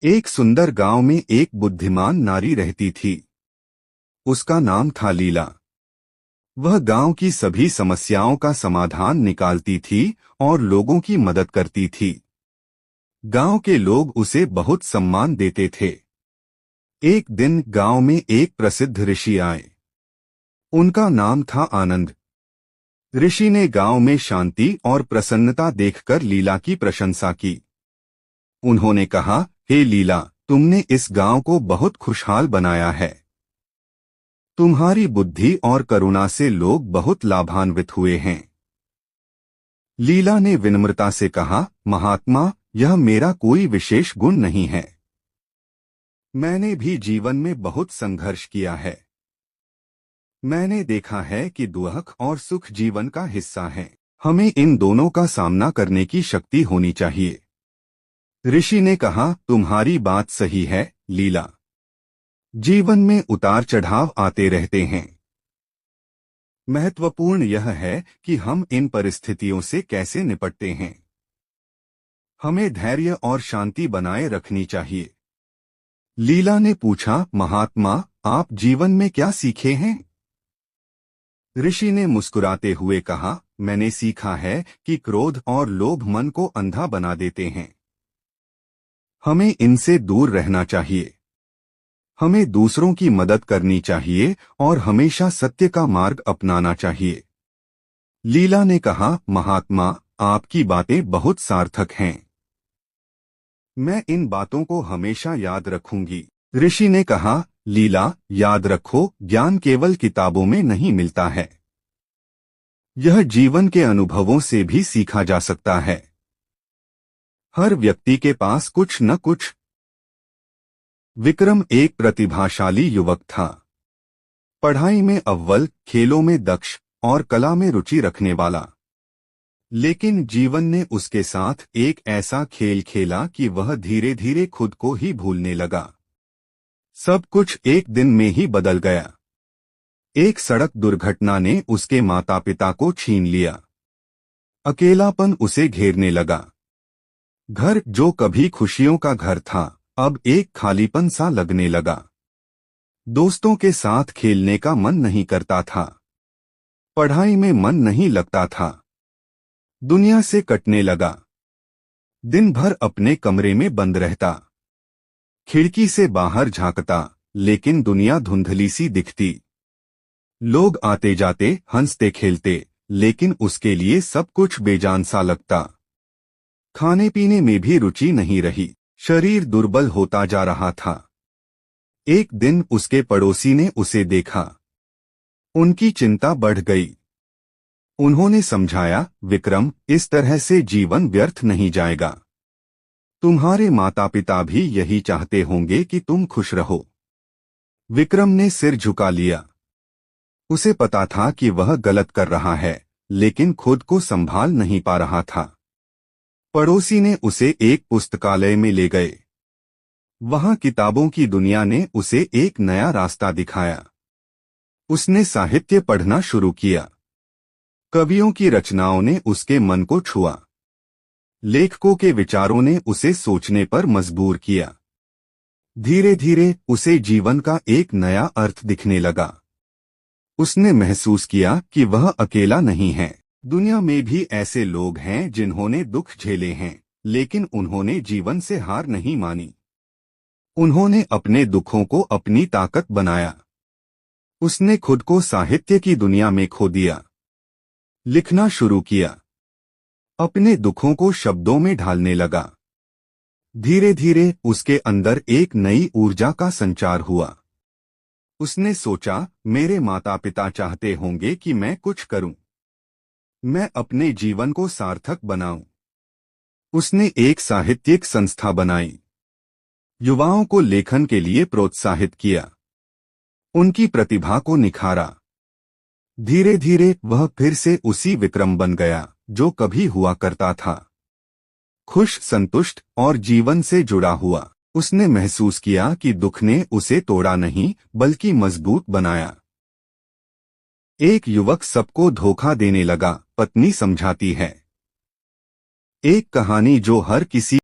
एक सुंदर गांव में एक बुद्धिमान नारी रहती थी। उसका नाम था लीला। वह गांव की सभी समस्याओं का समाधान निकालती थी और लोगों की मदद करती थी। गांव के लोग उसे बहुत सम्मान देते थे। एक दिन गांव में एक प्रसिद्ध ऋषि आए। उनका नाम था आनंद। ऋषि ने गांव में शांति और प्रसन्नता देखकर लीला की प्रशंसा की। उन्होंने कहा, हे लीला, तुमने इस गांव को बहुत खुशहाल बनाया है। तुम्हारी बुद्धि और करुणा से लोग बहुत लाभान्वित हुए हैं। लीला ने विनम्रता से कहा, महात्मा, यह मेरा कोई विशेष गुण नहीं है। मैंने भी जीवन में बहुत संघर्ष किया है। मैंने देखा है कि दुख और सुख जीवन का हिस्सा है। हमें इन दोनों का सामना करने की शक्ति होनी चाहिए। ऋषि ने कहा, तुम्हारी बात सही है लीला। जीवन में उतार चढ़ाव आते रहते हैं। महत्वपूर्ण यह है कि हम इन परिस्थितियों से कैसे निपटते हैं। हमें धैर्य और शांति बनाए रखनी चाहिए। लीला ने पूछा, महात्मा, आप जीवन में क्या सीखे हैं? ऋषि ने मुस्कुराते हुए कहा, मैंने सीखा है कि क्रोध और लोभ मन को अंधा बना देते हैं। हमें इनसे दूर रहना चाहिए। हमें दूसरों की मदद करनी चाहिए और हमेशा सत्य का मार्ग अपनाना चाहिए। लीला ने कहा, महात्मा, आपकी बातें बहुत सार्थक हैं। मैं इन बातों को हमेशा याद रखूंगी। ऋषि ने कहा, लीला, याद रखो, ज्ञान केवल किताबों में नहीं मिलता है। यह जीवन के अनुभवों से भी सीखा जा सकता है। हर व्यक्ति के पास कुछ न कुछ। विक्रम एक प्रतिभाशाली युवक था। पढ़ाई में अव्वल, खेलों में दक्ष और कला में रुचि रखने वाला। लेकिन जीवन ने उसके साथ एक ऐसा खेल खेला कि वह धीरे धीरे खुद को ही भूलने लगा। सब कुछ एक दिन में ही बदल गया। एक सड़क दुर्घटना ने उसके माता पिता को छीन लिया। अकेलापन उसे घेरने लगा। घर जो कभी खुशियों का घर था, अब एक खालीपन सा लगने लगा। दोस्तों के साथ खेलने का मन नहीं करता था। पढ़ाई में मन नहीं लगता था। दुनिया से कटने लगा। दिन भर अपने कमरे में बंद रहता। खिड़की से बाहर झांकता, लेकिन दुनिया धुंधली सी दिखती। लोग आते जाते, हंसते खेलते, लेकिन उसके लिए सब कुछ बेजान सा लगता। खाने पीने में भी रुचि नहीं रही। शरीर दुर्बल होता जा रहा था। एक दिन उसके पड़ोसी ने उसे देखा। उनकी चिंता बढ़ गई। उन्होंने समझाया, विक्रम, इस तरह से जीवन व्यर्थ नहीं जाएगा। तुम्हारे माता पिता भी यही चाहते होंगे कि तुम खुश रहो। विक्रम ने सिर झुका लिया। उसे पता था कि वह गलत कर रहा है, लेकिन खुद को संभाल नहीं पा रहा था। पड़ोसी ने उसे एक पुस्तकालय में ले गए। वहां किताबों की दुनिया ने उसे एक नया रास्ता दिखाया। उसने साहित्य पढ़ना शुरू किया। कवियों की रचनाओं ने उसके मन को छुआ। लेखकों के विचारों ने उसे सोचने पर मजबूर किया। धीरे धीरे उसे जीवन का एक नया अर्थ दिखने लगा। उसने महसूस किया कि वह अकेला नहीं है। दुनिया में भी ऐसे लोग हैं जिन्होंने दुख झेले हैं, लेकिन उन्होंने जीवन से हार नहीं मानी। उन्होंने अपने दुखों को अपनी ताकत बनाया। उसने खुद को साहित्य की दुनिया में खो दिया। लिखना शुरू किया। अपने दुखों को शब्दों में ढालने लगा। धीरे धीरे उसके अंदर एक नई ऊर्जा का संचार हुआ। उसने सोचा, मेरे माता पिता चाहते होंगे कि मैं कुछ करूं। मैं अपने जीवन को सार्थक बनाऊं। उसने एक साहित्यिक संस्था बनाई। युवाओं को लेखन के लिए प्रोत्साहित किया। उनकी प्रतिभा को निखारा। धीरे धीरे वह फिर से उसी विक्रम बन गया जो कभी हुआ करता था। खुश, संतुष्ट और जीवन से जुड़ा हुआ। उसने महसूस किया कि दुख ने उसे तोड़ा नहीं, बल्कि मजबूत बनाया। एक युवक सबको धोखा देने लगा, पत्नी समझाती है। एक कहानी जो हर किसी